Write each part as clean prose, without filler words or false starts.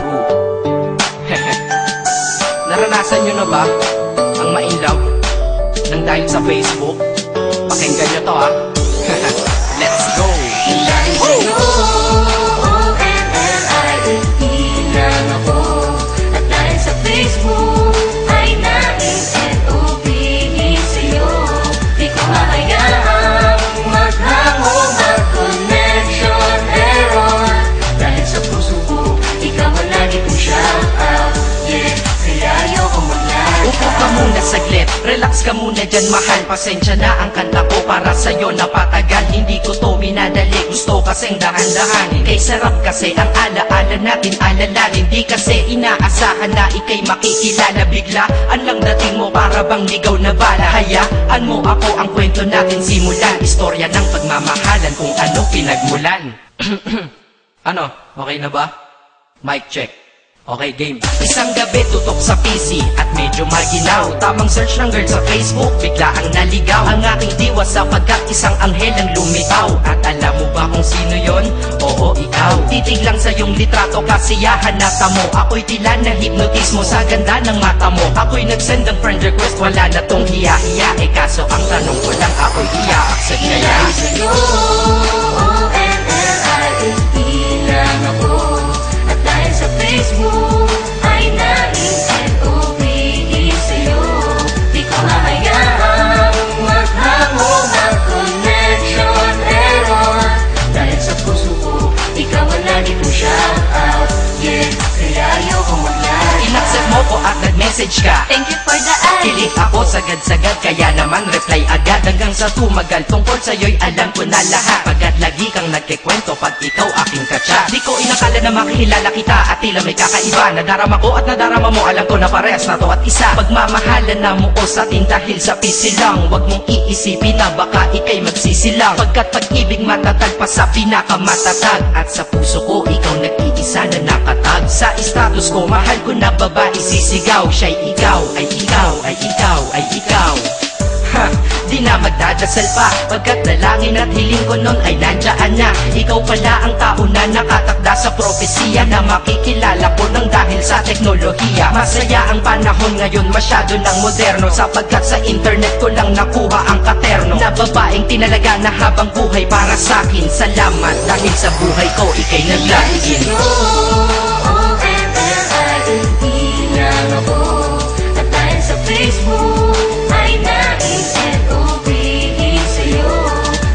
Crew. Naranasan nyo na ba ang ma-inlove nang dahil sa Facebook? Pakinggan nyo to ha. Let's go! Ilang ako at dahil sa Facebook ay nais-NOPE sa'yo. Di ko mahayaang maghango, mag-connection error. Dahil sa puso ko, ikaw ang lagi kong shout out. Yeah, kaya ayoko mag-like. Upo ka muna saglit, relax ka muna dyan mahal. Pasensya na ang kanta ko para sa'yo napatagal. Hindi ko to minadali, gusto kasing dahan-dahanin. Kay sarap kasi ang alaala natin, alalarin. Di kasi inaasahan na ikay makikilala. Biglaan lang dating mo para bang ligaw na bala. Hayaan mo ako ang kwento natin simulan. Istorya ng pagmamahalan kung ano pinagmulan. Ano, okay na ba? Mic check. Okay, game. Isang gabi tutok sa PC at medyo maginaw. Tamang search ng girl sa Facebook, bigla ang naligaw. Ang aking diwa sapagkat isang anghel ang lumitaw. At alam mo ba kung sino yon? Oo, ikaw. Titig lang sa iyong litrato, kasiyahan na tamo. Ako'y tila na hypnotismo sa ganda ng mata mo. Ako'y nagsend ng friend request, wala na tong hiya-hiya. Eh kaso ang tanong ko lang, ako'y i-accept kaya? Sa'yo, ONLIE lang ako. At dahil sa Facebook ay nais-NOPE sa'yo. Di ko mahayaang maghango, mag-connection error. Dahil sa puso ko, ikaw ang lagi kong shout out. Yeah, kaya ayoko mag-like. In-accept mo ko at nag-message ka. Thank you for the ad. Kilig ako sagad-sagad, kaya naman reply agad. Hanggang sa tumagal, tungkol sa'yo'y alam ko na lahat. Pagkat lagi kang nagkikwento pag ikaw aking katsa. Di ko inakala na makikilala kita at tila may kakaiba. Nadarama ko at nadarama mo, alam ko na parehas na to at isa. Pagmamahalan na mo o sa atin dahil sa PC lang. Huwag mong iisipin na baka ikay magsisilang. Pagkat pag-ibig matatag pa sa pinakamatatag. At sa puso ko, ikaw nag-iisa na nakatag. Sa status ko, mahal ko na babae sisigaw. Siya'y ikaw, ay ikaw, ay ikaw, ay ikaw. Ha, di na magdadasal pa. Pagkat dalangin at hiling ko nun ay nandiyan na. Ikaw pala ang tao na nakatakda sa propesiya. Na makikilala ko nang dahil sa teknolohiya. Masaya ang panahon ngayon, masyado ng moderno. Sapagkat sa internet ko lang nakuha ang katerno. Na babaeng tinalaga na habang buhay para sa'kin. Salamat dahil sa buhay ko ikay naglain. ONLIE lang ako. At dahil sa Facebook ay nais-NOPE sa'yo.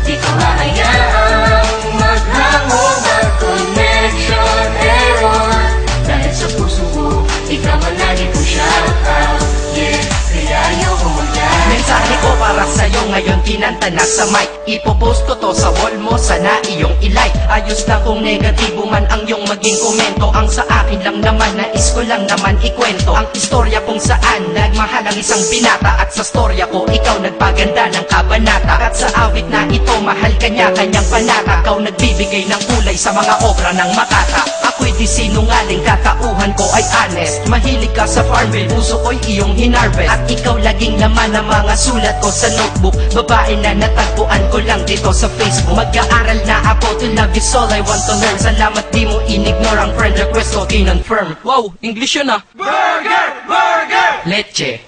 Di ko hahayaang maghango, mag-connection error. Dahil sa puso ko, ikaw ang lagi kong shout out. Yeah, kaya ayoko mag-like. Mensahe ko para sa'yo ngayon, kinanta na sa mic. Ipopost ko to sa wall mo, sana iyong ilike. Ayos na kung negatibo man ang iyong maging komento. Ang sa akin lang naman, nais ko lang naman ikwento ang istorya kung saan nagmahal ang isang binata. At sa storya ko, ikaw nagpaganda ng kabanata. At sa awit na ito, mahal kanya kanyang panata. Ikaw nagbibigay ng kulay sa mga obra ng Makata. Ako'y di sinungaling, katauhan ko ay honest. Mahilig ka sa Farmville, puso ko'y iyong hinarvest. At ikaw laging laman ng mga sulat ko sa notebook. Babae na natagpuan ko lang dito sa Facebook. Mag-aaral na ako, to love is all I want to learn. Salamat di mo inignore ang friend request ko, kinonfirm. Wow, English yun ah. Burger! Burger! Leche.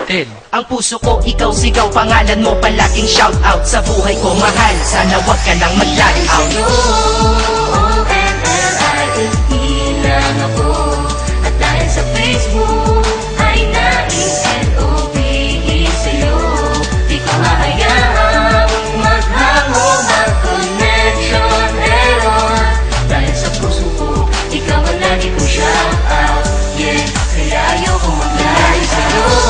Ted. Ang puso ko, ikaw sigaw, pangalan mo palaging shout out. Sa buhay ko mahal, sana wag ka nang mag-log out. ONLIE lang ako. At dahil sa Facebook ay nais-NOPE sa'yo. Di ko hahayaang maghango, mag-connection error. Dahil sa puso ko, ikaw ang lagi kong shout out. Yeah, kaya ayoko mag-like sa'yo.